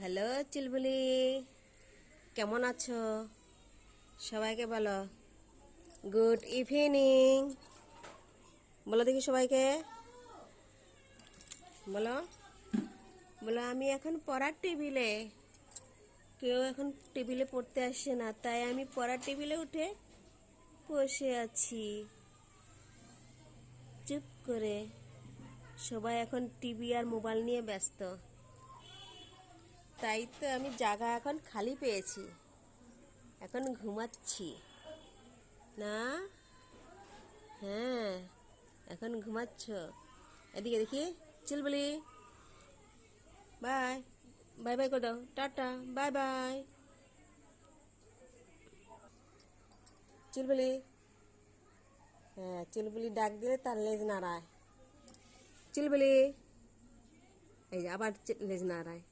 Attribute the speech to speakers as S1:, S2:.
S1: Hello চুলবুলি, কেমন আছো? সবাইকে বলো গুড ইভিনিং। বলো দেখি সবাইকে, বলো বলো আমি এখন পড়ার টেবিলে। কেউ এখন টেবিলে পড়তে আসছে না, তাই আমি পড়ার টেবিলে উঠে বসে আছি চুপ করে। সবাই এখন টিভি আর মোবাইল নিয়ে ব্যস্ত, তাই তো আমি জায়গা এখন খালি পেয়েছি। এখন ঘুমাচ্ছি না? হ্যাঁ, এখন ঘুমাচ্ছ। এদিকে দেখি চুলবুলি, বাই বাই বাই করে দাও, টাটা বাই বাই। চুলবুলি, হ্যাঁ চুলবুলি ডাক দিলে তার লেজ নাড়ায়। চুলবুলি, এই যে আবার লেজ নাড়ায়।